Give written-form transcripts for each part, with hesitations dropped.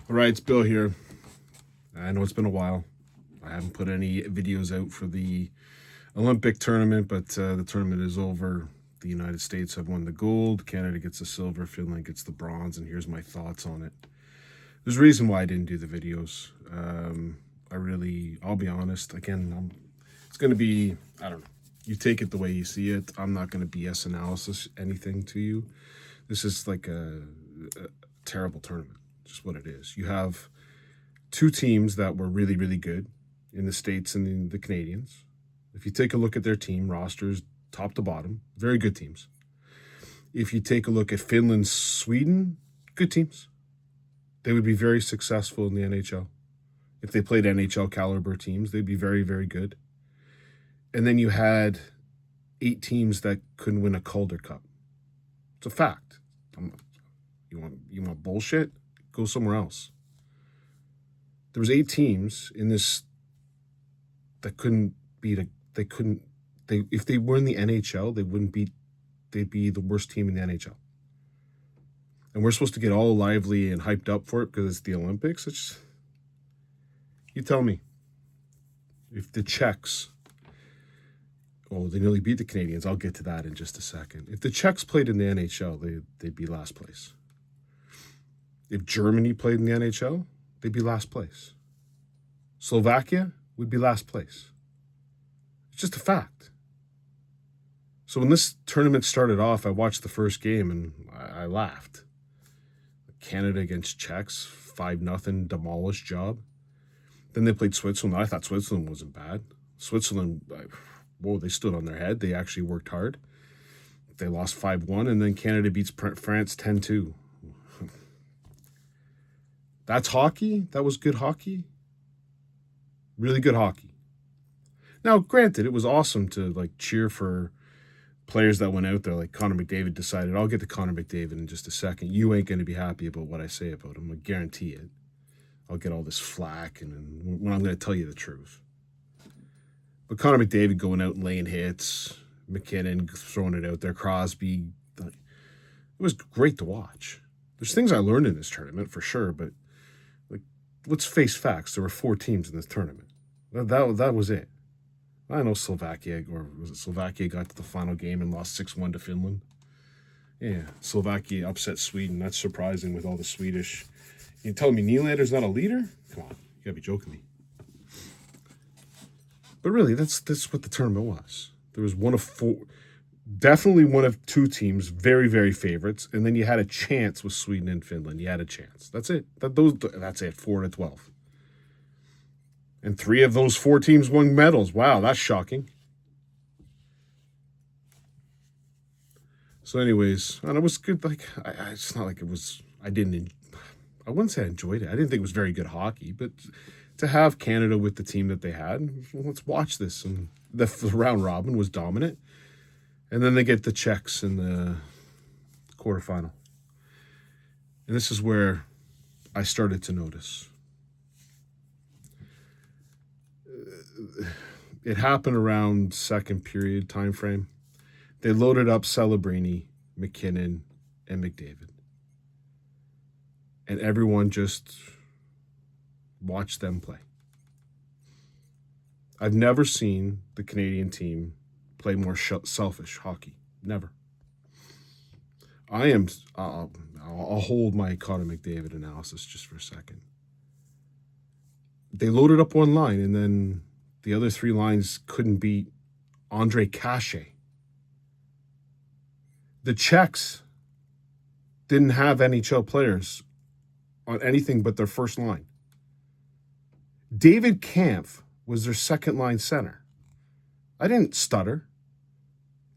All right, it's Bill here. I know it's been a while. I haven't put any videos out for the Olympic tournament, but the tournament is over. The United States have won the gold. Canada gets the silver. Finland gets the bronze. And here's my thoughts on it. There's a reason why I didn't do the videos. I'll be honest. Again, it's going to be, I don't know. You take it the way you see it. I'm not going to BS analysis anything to you. This is like a terrible tournament. Just what it is. You have two teams that were really, really good in the States and the Canadians. If you take a look at their team rosters, top to bottom, very good teams. If you take a look at Finland, Sweden, good teams. They would be very successful in the NHL. If they played NHL caliber teams, they'd be very, very good. And then you had 8 teams that couldn't win a Calder Cup. It's a fact. You want bullshit? Go somewhere else. There was 8 teams in this that couldn't beat if they were in the NHL, they'd be the worst team in the NHL. And we're supposed to get all lively and hyped up for it because it's the Olympics. You tell me. If the Czechs, they nearly beat the Canadians. I'll get to that in just a second. If the Czechs played in the NHL, they'd be last place. If Germany played in the NHL, they'd be last place. Slovakia would be last place. It's just a fact. So when this tournament started off, I watched the first game and I laughed. Canada against Czechs, 5-0 demolished job. Then they played Switzerland. I thought Switzerland wasn't bad. Switzerland, they stood on their head. They actually worked hard. They lost 5-1, and then Canada beats France 10-2. That's hockey. That was good hockey. Really good hockey. Now, granted, it was awesome to cheer for players that went out there. Like Conor McDavid decided, I'll get to Conor McDavid in just a second. You ain't going to be happy about what I say about him. I guarantee it. I'll get all this flack and when I'm going to tell you the truth. But Conor McDavid going out and laying hits, McKinnon throwing it out there, Crosby. It was great to watch. There's things I learned in this tournament for sure, but let's face facts. There were 4 teams in this tournament. That was it. I know Slovakia got to the final game and lost 6-1 to Finland. Yeah, Slovakia upset Sweden. That's surprising with all the Swedish. You tell me Nylander's not a leader? Come on, you gotta be joking me. But really, that's what the tournament was. There was definitely one of 2 teams, very, very favorites, and then you had a chance with Sweden and Finland. You had a chance. That's it. That's it. 4-12. And 3 of those 4 teams won medals. Wow, that's shocking. So, anyways, and it was good. It's not like it was. I wouldn't say I enjoyed it. I didn't think it was very good hockey, but to have Canada with the team that they had, let's watch this. And the round robin was dominant. And then they get the Czechs in the quarterfinal. And this is where I started to notice. It happened around second period time frame. They loaded up Celebrini, McKinnon, and McDavid. And everyone just watched them play. I've never seen the Canadian team play more selfish hockey. Never. I'll hold my Conor McDavid analysis just for a second. They loaded up one line, and then the other 3 lines couldn't beat Andre Kashe. The Czechs didn't have NHL players on anything but their first line. David Kampf was their second line center. I didn't stutter.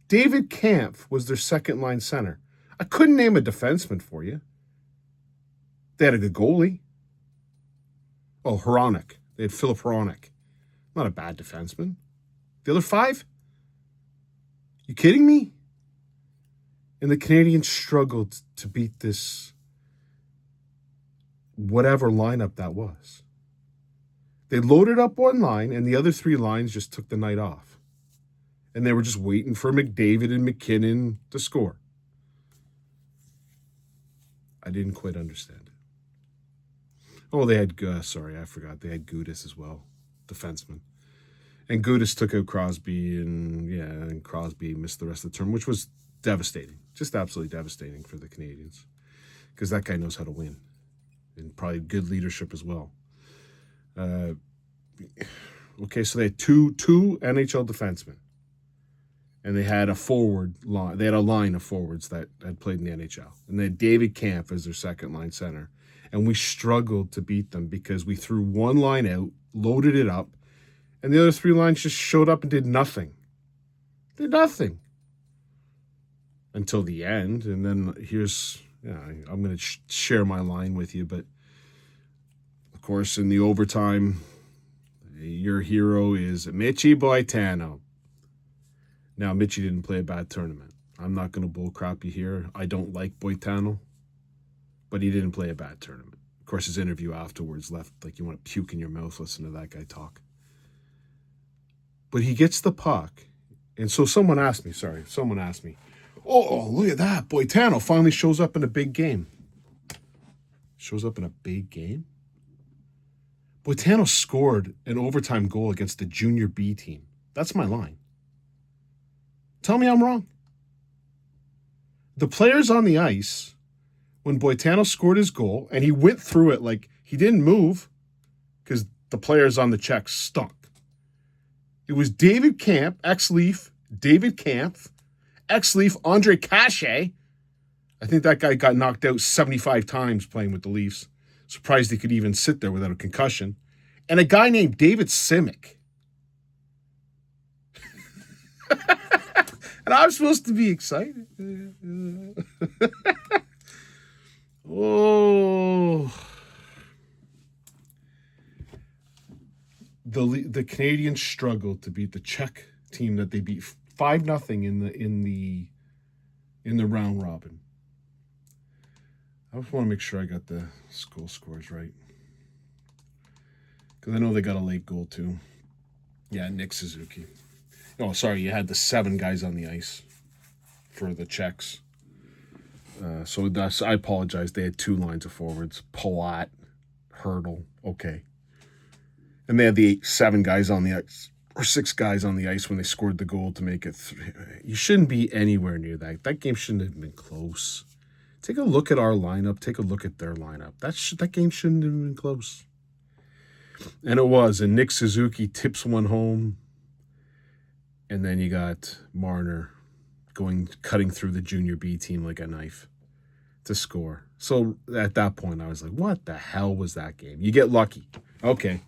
David Kampf was their second line center. I couldn't name a defenseman for you. They had a good goalie. Oh, Hronek. They had Philip Hronek. Not a bad defenseman. The other 5? You kidding me? And the Canadians struggled to beat this whatever lineup that was. They loaded up one line, and the other 3 lines just took the night off. And they were just waiting for McDavid and McKinnon to score. I didn't quite understand it. Oh, they had, sorry, I forgot. They had Gudis as well, defenseman. And Gudis took out Crosby, and Crosby missed the rest of the term, which was devastating. Just absolutely devastating for the Canadians. Because that guy knows how to win. And probably good leadership as well. Okay, so they had two NHL defensemen. And they had a forward line. They had a line of forwards that had played in the NHL. And they had David Kampf as their second line center. And we struggled to beat them because we threw one line out, loaded it up, and the other three lines just showed up and did nothing. Did nothing. Until the end. And then I'm going to share my line with you. But, of course, in the overtime, your hero is Mitchy Boitano. Now, Mitchy didn't play a bad tournament. I'm not going to bullcrap you here. I don't like Boitano, but he didn't play a bad tournament. Of course, his interview afterwards left like you want to puke in your mouth listening to that guy talk. But he gets the puck. And so someone asked me, oh, look at that. Boitano finally shows up in a big game. Shows up in a big game? Boitano scored an overtime goal against the Junior B team. That's my line. Tell me I'm wrong. The players on the ice, when Boitano scored his goal, and he went through it like he didn't move because the players on the check stunk. It was David Kampf, ex-Leaf, ex-Leaf, Andre Cachet. I think that guy got knocked out 75 times playing with the Leafs. Surprised he could even sit there without a concussion. And a guy named David Simic. And I'm supposed to be excited. Oh. The Canadians struggled to beat the Czech team that they beat 5-0 in the round robin. I just want to make sure I got the goal scores right. Because I know they got a late goal too. Yeah, Nick Suzuki. Oh, sorry, you had the 7 guys on the ice for the Czechs. I apologize. They had 2 lines of forwards. Palat, Hurdle, okay. And they had the 7 guys on the ice, or 6 guys on the ice when they scored the goal to make it 3. You shouldn't be anywhere near that. That game shouldn't have been close. Take a look at our lineup. Take a look at their lineup. That game shouldn't have been close. And it was. And Nick Suzuki tips one home. And then you got Marner cutting through the Junior B team like a knife to score. So at that point, I was like, what the hell was that game? You get lucky. Okay.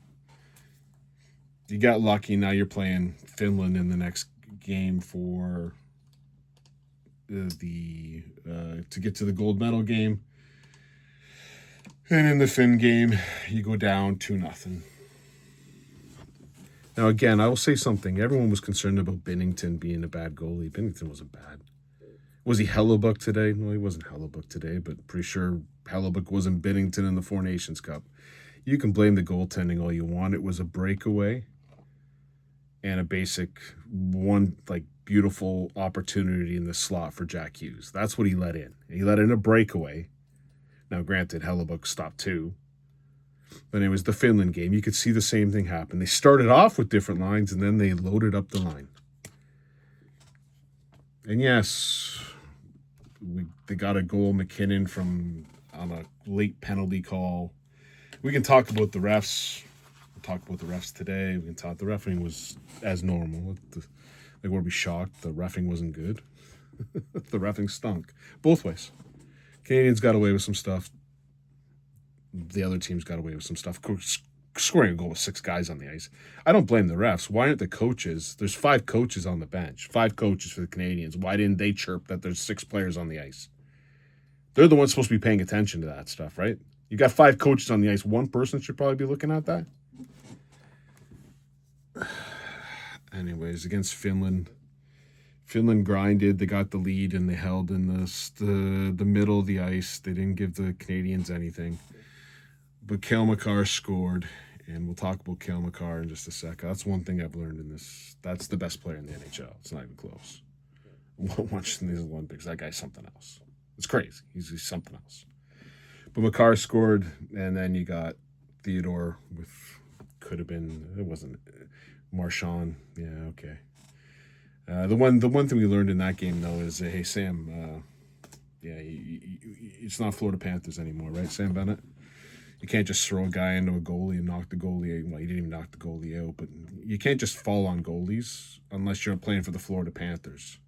You got lucky. Now you're playing Finland in the next game for to get to the gold medal game. And in the Finn game, you go down 2-0. Now, again, I will say something. Everyone was concerned about Binnington being a bad goalie. Binnington wasn't bad. Was he Hellebuck today? No, he wasn't Hellebuck today, but pretty sure Hellebuck wasn't Binnington in the Four Nations Cup. You can blame the goaltending all you want. It was a breakaway and a basic beautiful opportunity in the slot for Jack Hughes. That's what he let in. He let in a breakaway. Now, granted, Hellebuck stopped too. But it was the Finland game. You could see the same thing happen. They started off with different lines, and then they loaded up the line. And yes, they got a goal, McKinnon, on a late penalty call. We can talk about the refs. We'll talk about the refs today. We can talk. The refereeing was as normal. We'll be shocked. The reffing wasn't good. The reffing stunk. Both ways. Canadians got away with some stuff. The other teams got away with some stuff. Scoring a goal with 6 guys on the ice. I don't blame the refs. Why aren't the coaches? There's 5 coaches on the bench. 5 coaches for the Canadians. Why didn't they chirp that there's 6 players on the ice? They're the ones supposed to be paying attention to that stuff, right? You got 5 coaches on the ice. One person should probably be looking at that. Anyways, against Finland. Finland grinded. They got the lead and they held in the middle of the ice. They didn't give the Canadians anything. But Cale Makar scored, and we'll talk about Cale Makar in just a sec. That's one thing I've learned in this. That's the best player in the NHL. It's not even close. Watching these Olympics, that guy's something else. It's crazy. He's something else. But Makar scored, and then you got Theodore with could have been, it wasn't Marchand. Yeah, okay. The one thing we learned in that game though is hey Sam, yeah, it's not Florida Panthers anymore, right, Sam Bennett? You can't just throw a guy into a goalie and knock the goalie. Well, you didn't even knock the goalie out, but you can't just fall on goalies unless you're playing for the Florida Panthers.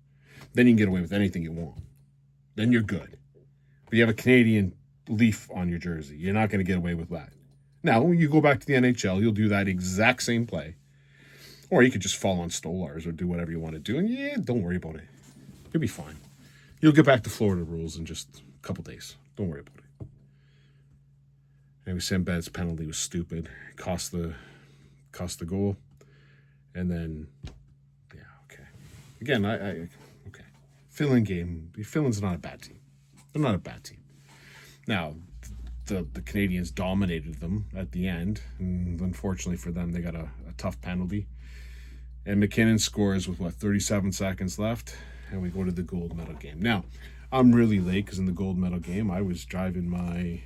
Then you can get away with anything you want. Then you're good. But you have a Canadian leaf on your jersey. You're not going to get away with that. Now, when you go back to the NHL, you'll do that exact same play. Or you could just fall on Stolars or do whatever you want to do. And yeah, don't worry about it. You'll be fine. You'll get back to Florida rules in just a couple days. Don't worry about it. Anyway, Sam Bennett's penalty was stupid. Cost the goal. And then, yeah, okay. Again, okay. Finland game. Finland's not a bad team. They're not a bad team. Now, the Canadians dominated them at the end. And unfortunately for them, they got a tough penalty. And McKinnon scores with, 37 seconds left. And we go to the gold medal game. Now, I'm really late because in the gold medal game, I was driving my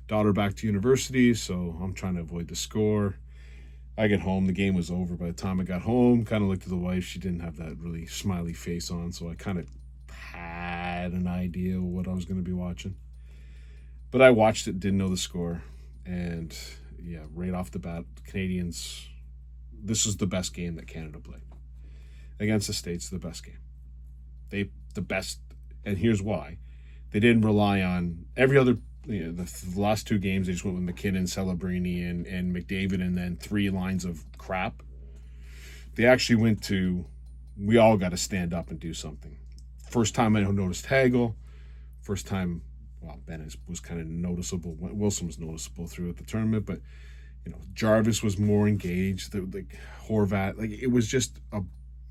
daughter back to university, so I'm trying to avoid the score. I get home, the game was over. By the time I got home, kind of looked at the wife. She didn't have that really smiley face on, so I kind of had an idea of what I was going to be watching. But I watched it, didn't know the score. And, yeah, right off the bat, the Canadians, this is the best game that Canada played. Against the States, the best game. The best, and here's why. They didn't rely on every other, the last two games, they just went with McKinnon, Celebrini, and McDavid, and then three lines of crap. They actually went to, we all got to stand up and do something. First time I noticed Hagel. First time, well, Bennett was kind of noticeable. Wilson was noticeable throughout the tournament, but, Jarvis was more engaged. Horvat, it was just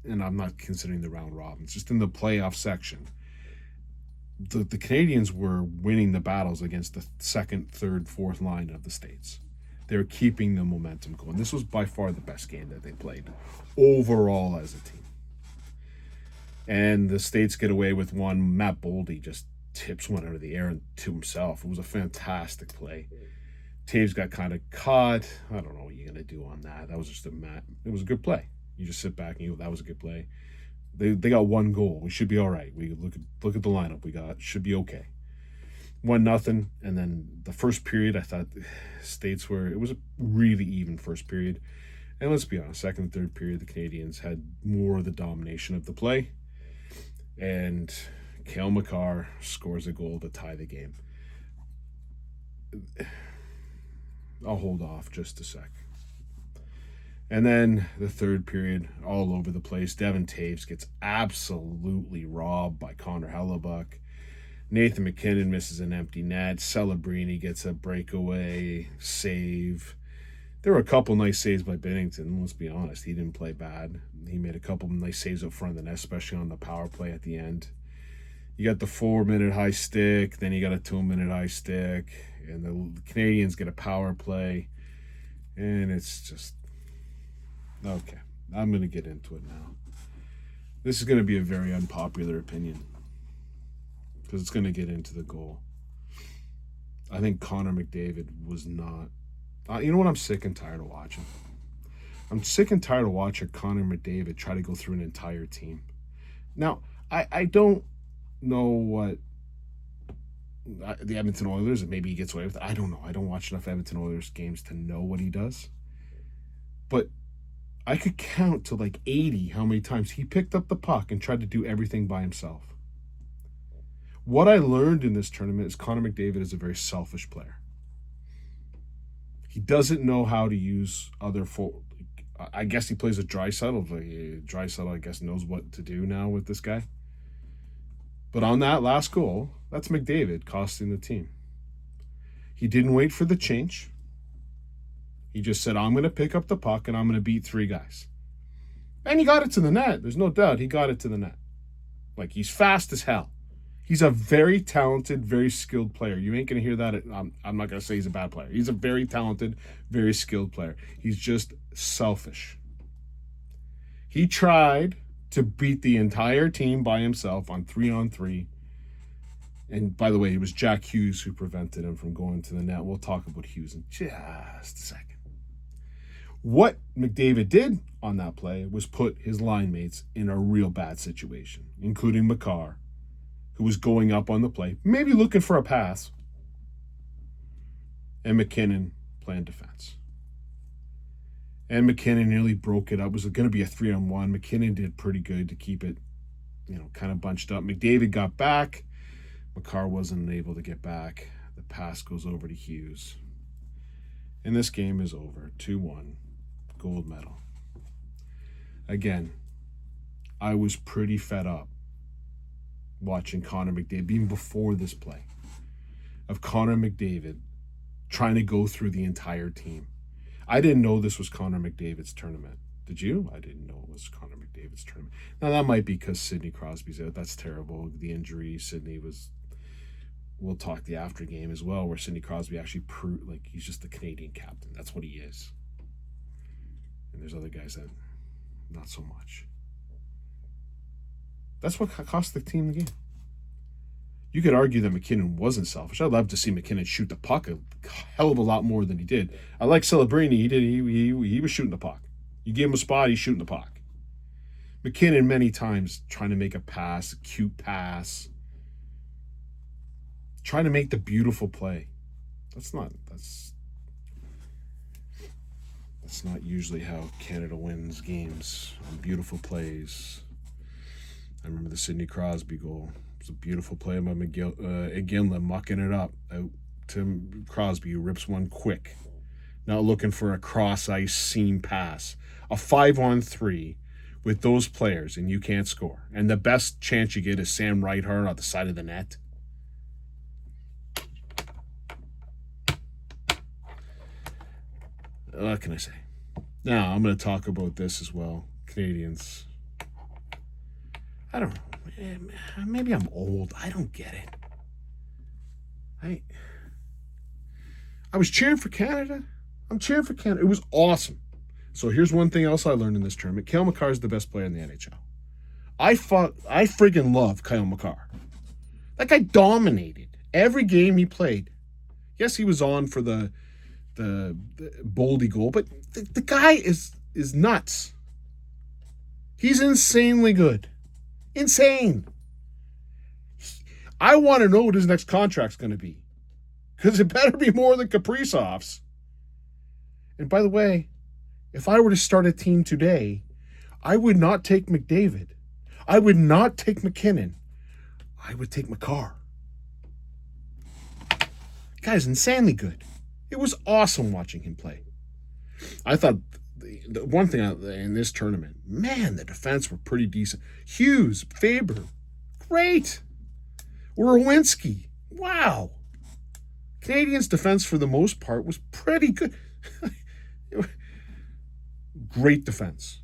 and I'm not considering the round robins, just in the playoff section. The Canadians were winning the battles against the second, third, fourth line of the States. They were keeping the momentum going. This was by far the best game that they played overall as a team. And the States get away with one. Matt Boldy just tips one out of the air to himself. It was a fantastic play. Taves got kind of caught. I don't know what you're going to do on that. That was just it was a good play. You just sit back and you go, that was a good play. They got one goal. We should be all right. We look at the lineup we got. Should be okay. 1-0, and then the first period, I thought States it was a really even first period. And let's be honest, second and third period, the Canadians had more of the domination of the play. And Cale Makar scores a goal to tie the game. I'll hold off just a sec. And then the third period, all over the place. Devin Taves gets absolutely robbed by Connor Hellebuck. Nathan McKinnon misses an empty net. Celebrini gets a breakaway save. There were a couple nice saves by Binnington. Let's be honest, he didn't play bad. He made a couple nice saves up front of the net, especially on the power play at the end. You got the 4-minute high stick, then you got a 2-minute high stick, and the Canadians get a power play. And it's just... Okay, I'm going to get into it now. This is going to be a very unpopular opinion because it's going to get into the goal. I think Conor McDavid was not... you know what I'm sick and tired of watching? I'm sick and tired of watching Conor McDavid try to go through an entire team. Now, I don't know what the Edmonton Oilers, and maybe he gets away with it. I don't know. I don't watch enough Edmonton Oilers games to know what he does. But I could count to 80 how many times he picked up the puck and tried to do everything by himself. What I learned in this tournament is Conor McDavid is a very selfish player. He doesn't know how to use other I guess he plays a Draisaitl. Draisaitl, I guess, knows what to do now with this guy. But on that last goal, that's McDavid costing the team. He didn't wait for the change. He just said, I'm going to pick up the puck and I'm going to beat three guys. And he got it to the net. There's no doubt he got it to the net. He's fast as hell. He's a very talented, very skilled player. You ain't going to hear that. I'm not going to say he's a bad player. He's a very talented, very skilled player. He's just selfish. He tried to beat the entire team by himself on 3-on-3. And by the way, it was Jack Hughes who prevented him from going to the net. We'll talk about Hughes in just a second. What McDavid did on that play was put his line mates in a real bad situation, including Makar, who was going up on the play, maybe looking for a pass, and McKinnon playing defense. And McKinnon nearly broke it up. It was going to be a 3-on-1. McKinnon did pretty good to keep it, kind of bunched up. McDavid got back. Makar wasn't able to get back. The pass goes over to Hughes. And this game is over. 2-1. Gold medal. Again, I was pretty fed up watching Conor McDavid, even before this play, of Conor McDavid trying to go through the entire team. I didn't know this was Conor McDavid's tournament. Did you? I didn't know it was Conor McDavid's tournament. Now, that might be because Sidney Crosby's out. That's terrible. The injury, Sidney was... We'll talk the after game as well, where Sidney Crosby actually proved, he's just the Canadian captain. That's what he is. And there's other guys that not so much. That's what cost the team the game. You could argue that McKinnon wasn't selfish. I'd love to see McKinnon shoot the puck a hell of a lot more than he did. I like Celebrini. He was shooting the puck. You gave him a spot, he's shooting the puck. McKinnon many times trying to make a pass, a cute pass, trying to make the beautiful play. That's not usually how Canada wins games, on beautiful plays. I remember the Sidney Crosby goal. It was a beautiful play by Iginla mucking it up out to Crosby, who rips one quick. Not looking for a cross-ice seam pass. A 5-on-3 with those players, and you can't score. And the best chance you get is Sam Reithart on the side of the net. What can I say? Now, I'm going to talk about this as well. Canadians. I don't know. Maybe I'm old. I don't get it. I was cheering for Canada. I'm cheering for Canada. It was awesome. So here's one thing else I learned in this tournament. Cale Makar is the best player in the NHL. I friggin' love Cale Makar. That guy dominated every game he played. Yes, he was on for the Boldy goal, but the guy is nuts. He's insanely good. Insane. I want to know what his next contract's going to be, because it better be more than Kaprizov's. And by the way, if I were to start a team today, I would not take McDavid. I would not take McKinnon. I would take Makar. The guy's insanely good. It was awesome watching him play. I thought the one thing in this tournament, man, the defense were pretty decent. Hughes, Faber, great. Werenski, wow. Canadians' defense for the most part was pretty good. Great defense.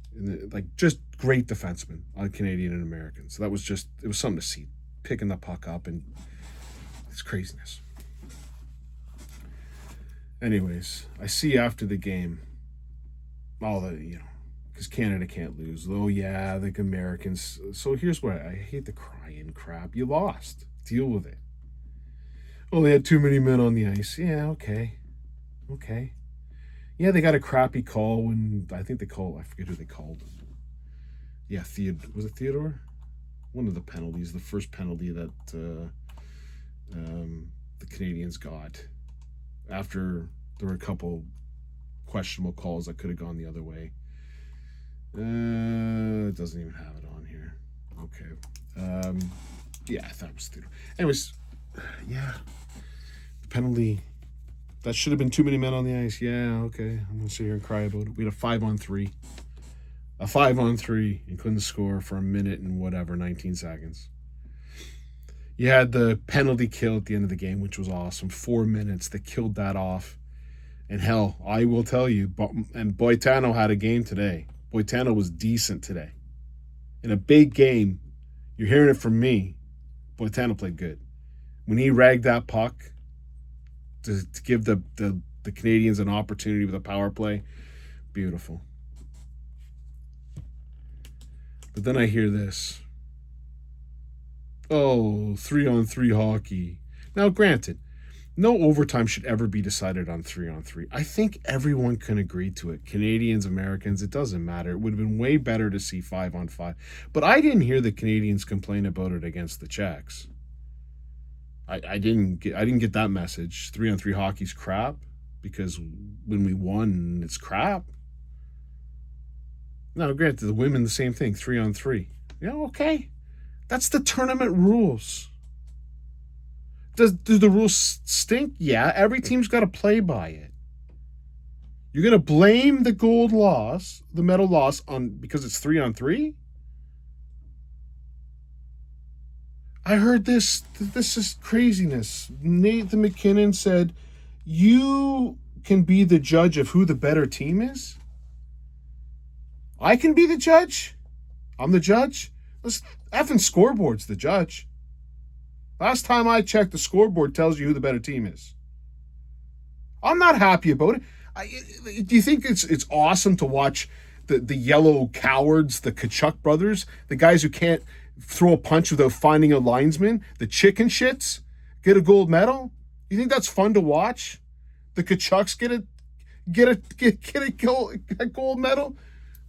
Just great defensemen on Canadian and Americans. So that was it was something to see. Picking the puck up, and it's craziness. Anyways, I see after the game, because Canada can't lose. Oh, yeah, the Americans. So here's what I hate the crying crap. You lost. Deal with it. Oh, they had too many men on the ice. Yeah, okay. Yeah, they got a crappy call when, I forget who they called. Yeah, was it Theodore? One of the penalties, the first penalty that the Canadians got. After there were a couple questionable calls that could have gone the other way. It doesn't even have it on here. Okay. Yeah, I thought it was Theodore. Anyways, yeah. The penalty, that should have been too many men on the ice. Yeah, okay. I'm going to sit here and cry about it. We had a 5-on-3. A 5-on-3 and couldn't score for a minute and 19 seconds. You had the penalty kill at the end of the game, which was awesome. 4 minutes. They killed that off. And hell, I will tell you, and Boitano had a game today. Boitano was decent today. In a big game, you're hearing it from me, Boitano played good. When he ragged that puck to give the Canadians an opportunity with a power play, beautiful. But then I hear this. Oh, 3-on-3 hockey. Now, granted, no overtime should ever be decided on 3-on-3. I think everyone can agree to it. Canadians, Americans, it doesn't matter. It would have been way better to see 5-on-5. But I didn't hear the Canadians complain about it against the Czechs. I didn't get that message. 3-on-3 hockey's crap because when we won, it's crap. Now, granted, the women the same thing, 3-on-3. Yeah, okay. That's the tournament rules. Do the rules stink? Yeah, every team's got to play by it. You're going to blame the gold loss, the medal loss, on because it's 3-on-3? I heard this. This is craziness. Nathan McKinnon said, you can be the judge of who the better team is? I can be the judge? I'm the judge? Effing scoreboard's the judge. Last time I checked, the scoreboard tells you who the better team is. I'm not happy about it. Do you think it's awesome to watch the yellow cowards, the Kachuk brothers, the guys who can't throw a punch without finding a linesman, the chicken shits, get a gold medal? You think that's fun to watch? The Kachucks get a gold medal?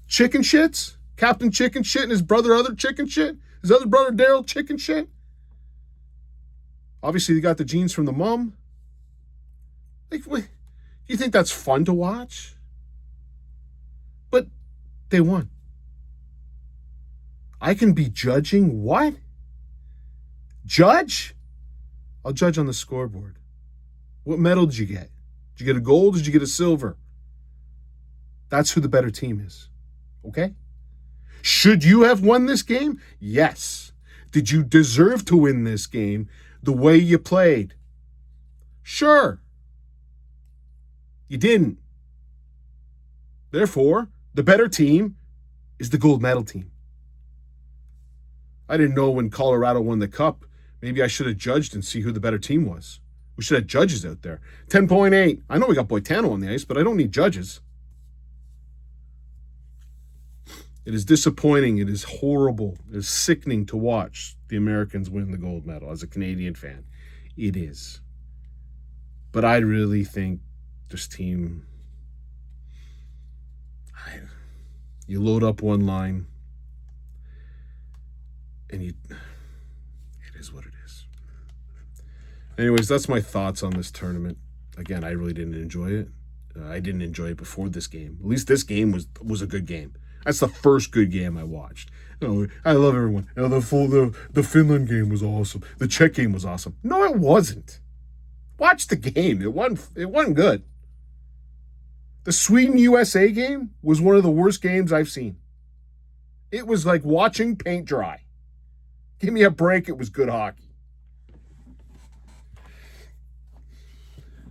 Chicken shits? Captain Chicken Shit and his brother other chicken shit? His other brother Daryl chicken shit? Obviously, they got the genes from the mom. Like, you think that's fun to watch? But they won. I can be judging what? Judge? I'll judge on the scoreboard. What medal did you get? Did you get a gold? Did you get a silver? That's who the better team is. Okay? Should you have won this game? Yes. Did you deserve to win this game the way you played? Sure. You didn't. Therefore, the better team is the gold medal team. I didn't know when Colorado won the cup. Maybe I should have judged and see who the better team was. We should have judges out there. 10.8. I know we got Boitano on the ice, but I don't need judges. It is disappointing. It is horrible. It is sickening to watch the Americans win the gold medal as a Canadian fan. It is. But I really think this team, you load up one line and it is what it is. Anyways, that's my thoughts on this tournament. Again, I really didn't enjoy it. I didn't enjoy it before this game. At least this game was a good game. That's the first good game I watched. I love everyone. The Finland game was awesome. The Czech game was awesome. No, it wasn't. Watch the game. It wasn't good. The Sweden-USA game was one of the worst games I've seen. It was like watching paint dry. Give me a break. It was good hockey.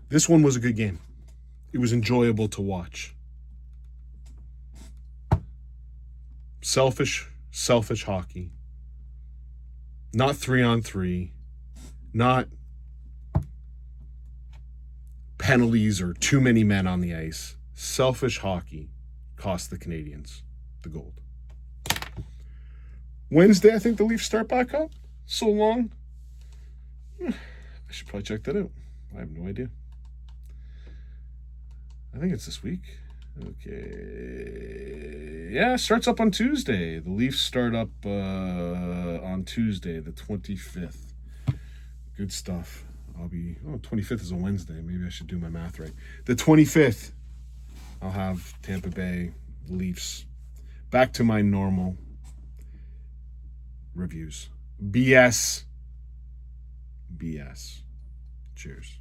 This one was a good game. It was enjoyable to watch. Selfish hockey. Not 3-on-3. Not penalties or too many men on the ice. Selfish hockey cost the Canadians the gold. Wednesday, I think the Leafs start back up. So long. I should probably check that out. I have no idea. I think it's this week. Okay. Yeah, it starts up on Tuesday. The Leafs start up on Tuesday, the 25th. Good stuff. 25th is a Wednesday. Maybe I should do my math right. The 25th, I'll have Tampa Bay Leafs back to my normal reviews. BS. Cheers.